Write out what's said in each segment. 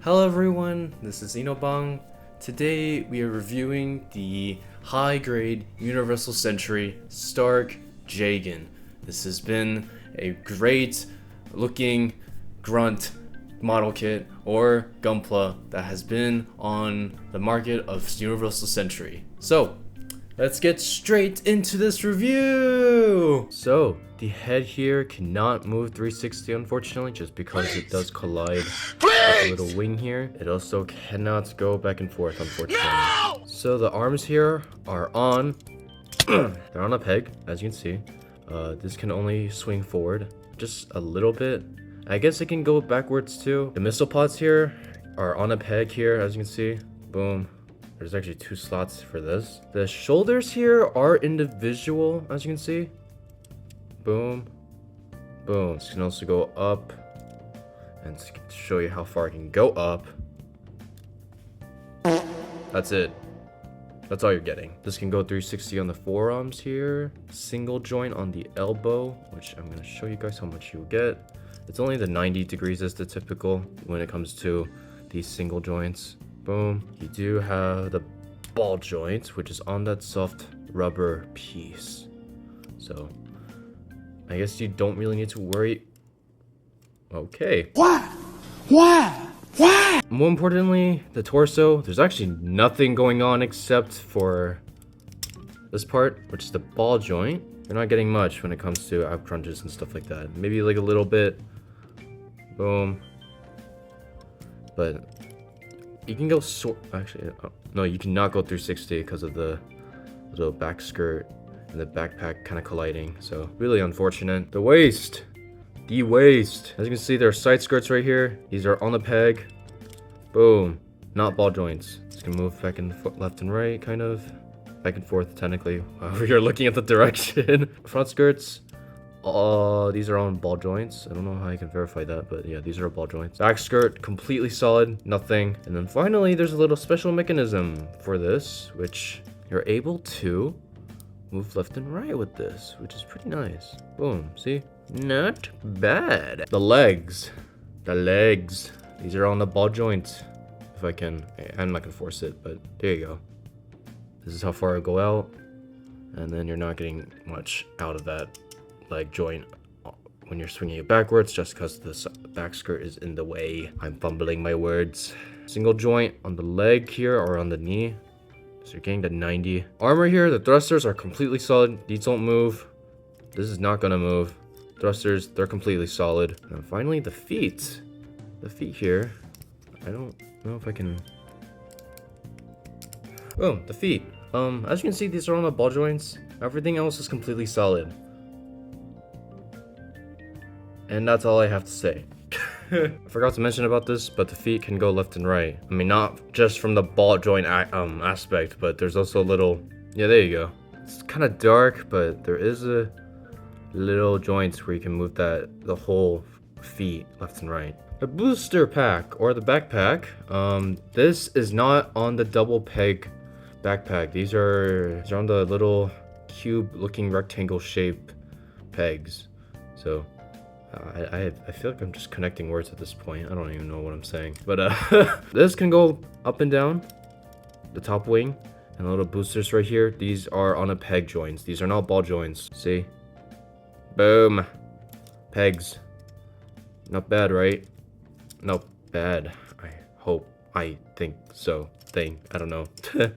Hello everyone, this is Inobang. Today we are reviewing the high-grade Universal Century Stark Jegan. This has been a great looking grunt model kit or Gunpla that has been on the market of Universal Century. So, let's get straight into this review! So, the head here cannot move 360 unfortunately, just because it does collide with the little wing here. It also cannot go back and forth unfortunately. No! So the arms here are on, they're on a peg, as you can see. This can only swing forward just a little bit. I guess it can go backwards too. The missile pods here are on a peg here, as you can see. Boom. There's actually 2 slots for this. The shoulders here are individual, as you can see. Boom. Boom. This can also go up. And to show you how far it can go up. That's it. That's all you're getting. This can go 360 on the forearms here. Single joint on the elbow, which I'm going to show you guys how much you'll get. It's only the 90 degrees is the typical when it comes to these single joints. Boom. You do have the ball joint, which is on that soft rubber piece. So, I guess you don't really need to worry. Okay. Why? More importantly, the torso, there's actually nothing going on except for this part, which is the ball joint. You're not getting much when it comes to ab crunches and stuff like that. Maybe like a little bit. Boom. But you can go actually, no, you cannot go 360 because of the little back skirt and the backpack kind of colliding. So really unfortunate. The waist. As you can see, there are side skirts right here. These are on the peg. Boom. Not ball joints. It's gonna move back and left and right, kind of. Back and forth, technically. You're looking at the direction. Front skirts. These are on ball joints. I don't know how you can verify that, but yeah, these are ball joints. Back skirt, completely solid, nothing. And then finally, there's a little special mechanism for this, which you're able to move left and right with this, which is pretty nice. Boom, see? Not bad. The legs. These are on the ball joint. If I can, I'm not gonna force it, but there you go. This is how far I go out. And then you're not getting much out of that leg joint when you're swinging it backwards, just because the back skirt is in the way. I'm fumbling my words. Single joint on the leg here or on the knee. So you're getting the 90. Armor here, the thrusters are completely solid. These don't move. This is not gonna move. Thrusters, they're completely solid. And finally, the feet. The feet here. I don't know if I can... Boom, the feet. As you can see, these are on the ball joints. Everything else is completely solid. And that's all I have to say. I forgot to mention about this, but the feet can go left and right. I mean, not just from the ball joint aspect, but there's also a little... Yeah, there you go. It's kind of dark, but there is a little joints where you can move the whole feet left and right. The booster pack or the backpack. This is not on the double peg backpack. These are on the little cube looking rectangle shape pegs. So I feel like I'm just connecting words at this point. I don't even know what I'm saying. But this can go up and down the top wing, and the little boosters right here. These are on a peg joints. These are not ball joints. See? Boom. Pegs. Not bad, right? Not bad. I think so. I don't know.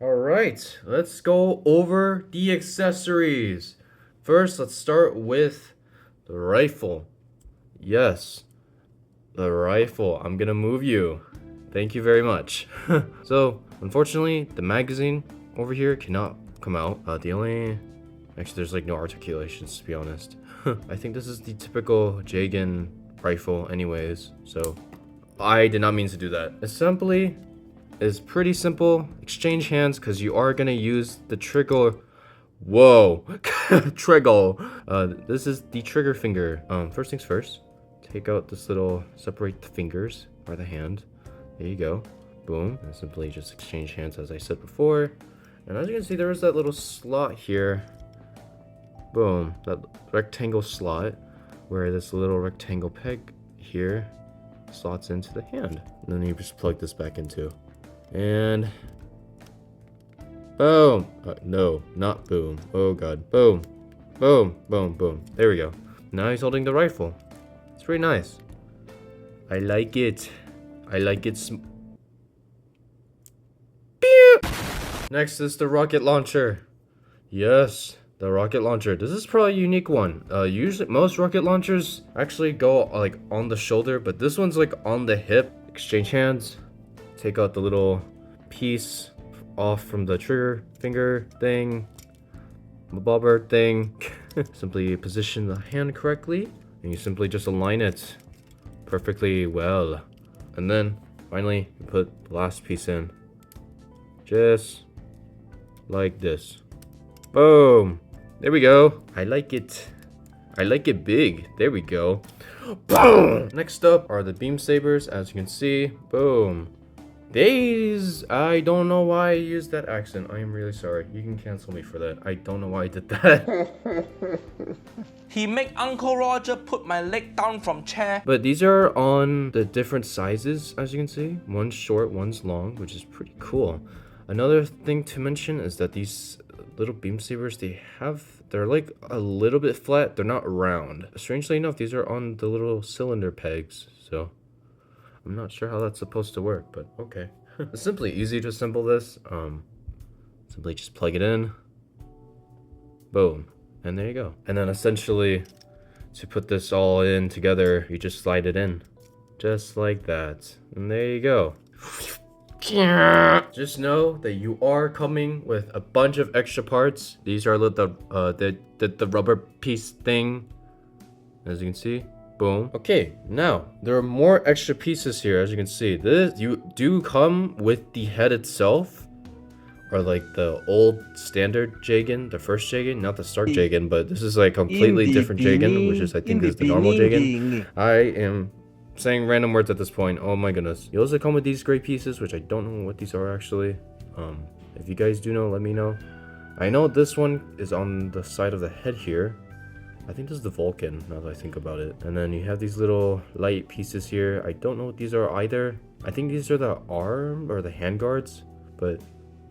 Alright, let's go over the accessories. First, let's start with the rifle. Yes, the rifle. I'm gonna move you. Thank you very much. So, unfortunately, the magazine over here cannot come out. Actually, there's like no articulations, to be honest. I think this is the typical Jegan rifle anyways, so I did not mean to do that. Assembly is pretty simple. Exchange hands, because you are gonna use the trigger. Whoa. Trigger. This is the trigger finger. First things first, take out this little, separate the fingers or the hand. There you go. Boom. And simply just exchange hands as I said before. And as you can see, there is that little slot here. Boom. That rectangle slot where this little rectangle peg here slots into the hand. And then you just plug this back into. And boom. No, not boom. Oh god. Boom. Boom. Boom. Boom. There we go. Now he's holding the rifle. It's pretty nice. I like it. I like it. Next is the rocket launcher. Yes, the rocket launcher. This is probably a unique one. Usually most rocket launchers actually go like on the shoulder, but this one's like on the hip. Exchange hands. Take out the little piece off from the trigger finger thing. The bobber thing. Simply position the hand correctly, and you simply just align it perfectly well. And then finally you put the last piece in. Just like this. Boom. There we go. I like it. I like it big. There we go. Boom. Next up are the beam sabers, as you can see. Boom. These, I don't know why I used that accent. I am really sorry. You can cancel me for that. I don't know why I did that. He make Uncle Roger put my leg down from chair. But these are on the different sizes, as you can see. One's short, one's long, which is pretty cool. Another thing to mention is that these little beam sabers, they're like a little bit flat. They're not round. Strangely enough, these are on the little cylinder pegs, so I'm not sure how that's supposed to work, but okay. It's simply easy to assemble this. Simply just plug it in. Boom. And there you go. And then essentially, to put this all in together, you just slide it in. Just like that. And there you go. Just know that you are coming with a bunch of extra parts. These are the rubber piece thing, as you can see. Boom. Okay, now there are more extra pieces here, as you can see. You do come with the head itself, or like the old standard Jegan, the first Jegan, not the Stark Jegan, but this is like completely different Jegan, which is I think is the normal Jegan. I am saying random words at this point. Oh my goodness. You also come with these gray pieces, which I don't know what these are actually. If you guys do know, let me know. I know this one is on the side of the head here. I think this is the Vulcan, now that I think about it. And then you have these little light pieces here. I don't know what these are either. I think these are the arm or the hand guards. But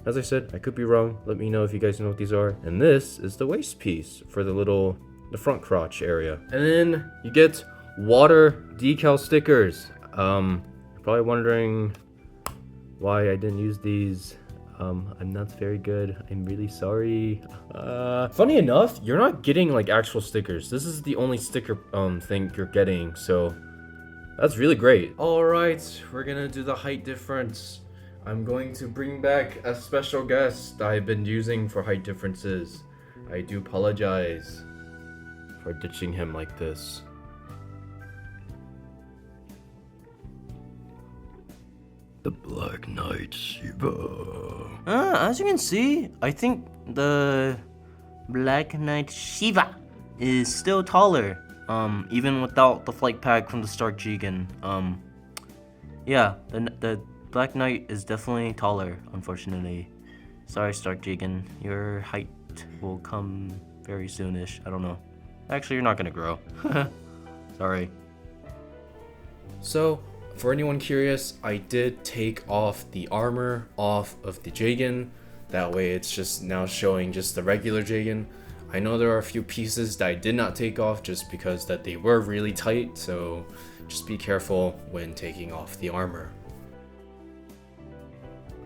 as I said, I could be wrong. Let me know if you guys know what these are. And this is the waist piece for the front crotch area. And then you get water decal stickers. You're probably wondering why I didn't use these. I'm not very good. I'm really sorry. Funny enough, you're not getting like actual stickers. This is the only sticker thing you're getting, so that's really great. All right, we're gonna do the height difference. I'm going to bring back a special guest that I've been using for height differences. I do apologize for ditching him like this. The Black Knight Shiva. As you can see, I think the Black Knight Shiva is still taller. Even without the flight pack from the Stark Jegan. Yeah, the Black Knight is definitely taller, unfortunately. Sorry, Stark Jegan. Your height will come very soonish. I don't know. Actually, you're not gonna grow. Sorry. So, for anyone curious, I did take off the armor off of the Jegan. That way it's just now showing just the regular Jegan. I know there are a few pieces that I did not take off just because that they were really tight, so just be careful when taking off the armor.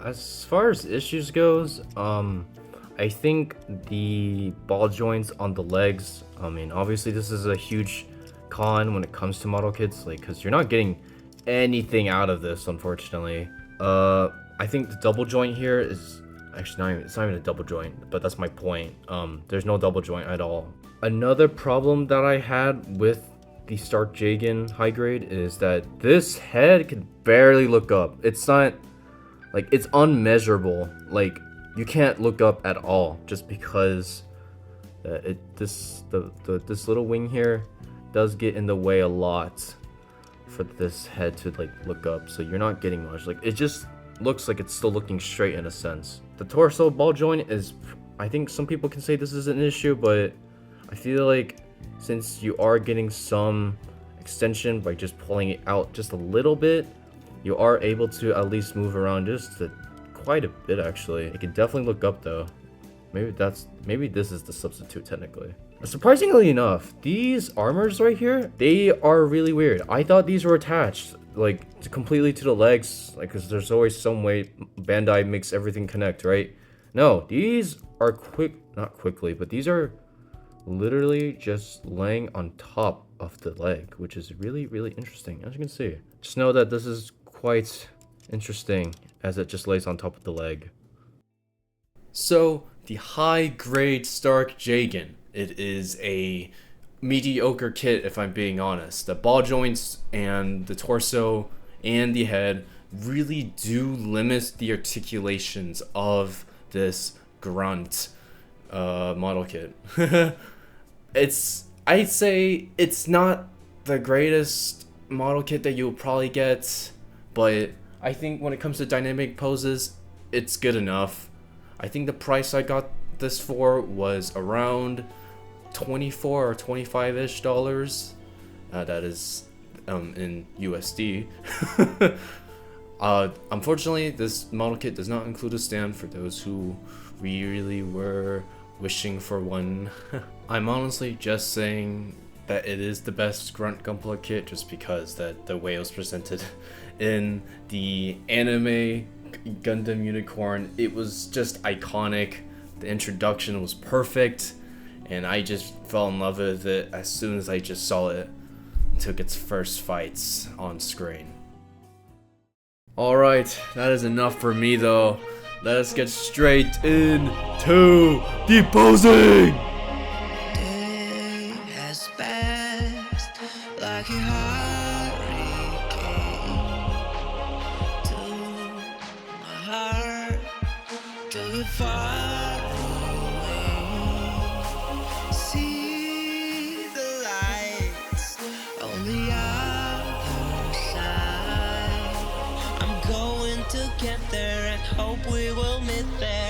As far as issues goes, I think the ball joints on the legs, I mean, obviously this is a huge con when it comes to model kits, like, because you're not getting anything out of this, unfortunately. I think the double joint here is actually it's not even a double joint, but that's my point. There's no double joint at all. Another problem that I had with the Stark Jegan high grade is that this head can barely look up. It's not like, it's unmeasurable. Like, you can't look up at all just because this little wing here does get in the way a lot for this head to like look up, so you're not getting much. Like, it just looks like it's still looking straight in a sense. The torso ball joint is, I think some people can say this is an issue, but I feel like since you are getting some extension by just pulling it out just a little bit, you are able to at least move around quite a bit actually. It can definitely look up though. Maybe this is the substitute technically. Surprisingly enough, these armors right here, they are really weird. I thought these were attached like completely to the legs, like because there's always some way Bandai makes everything connect, right? No, these are not quickly, but these are literally just laying on top of the leg, which is really, really interesting. As you can see, just know that this is quite interesting as it just lays on top of the leg. So the high grade Stark Jegan, it is a mediocre kit if I'm being honest. The ball joints and the torso and the head really do limit the articulations of this grunt model kit. I'd say it's not the greatest model kit that you'll probably get, but I think when it comes to dynamic poses, it's good enough. I think the price I got this for was around 24 or 25-ish dollars. That is in USD. Unfortunately, this model kit does not include a stand for those who really were wishing for one. I'm honestly just saying that it is the best Grunt Gunpla kit just because that the way it was presented in the anime Gundam Unicorn, it was just iconic. The introduction was perfect, and I just fell in love with it as soon as I just saw it took its first fights on screen. Alright, that is enough for me though. Let us get straight into deposing! Day has passed like a hurricane to my heart, till it far away. See the lights on the other side. I'm going to get there and hope we will meet there.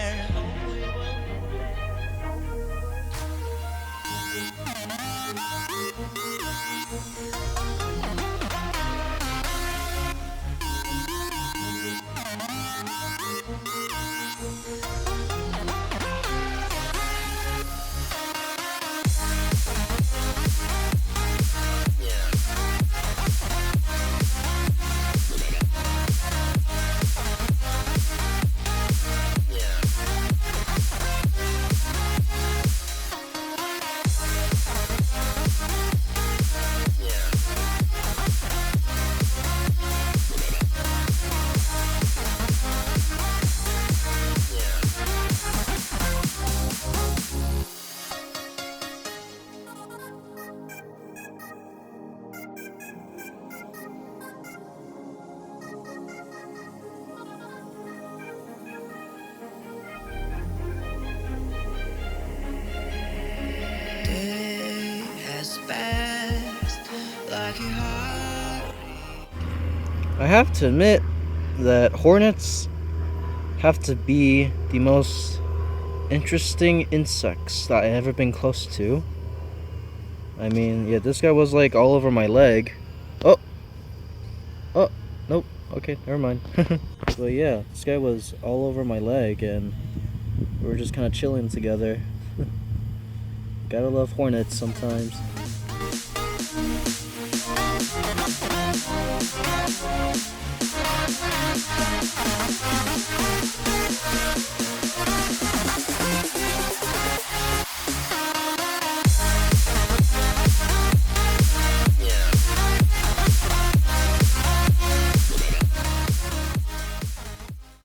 Day has passed like a hurricane. I have to admit that hornets have to be the most interesting insects that I've ever been close to. I mean, yeah, this guy was like all over my leg. Oh, nope. Okay, never mind. But yeah, this guy was all over my leg, and we were just kind of chilling together. Gotta love hornets sometimes.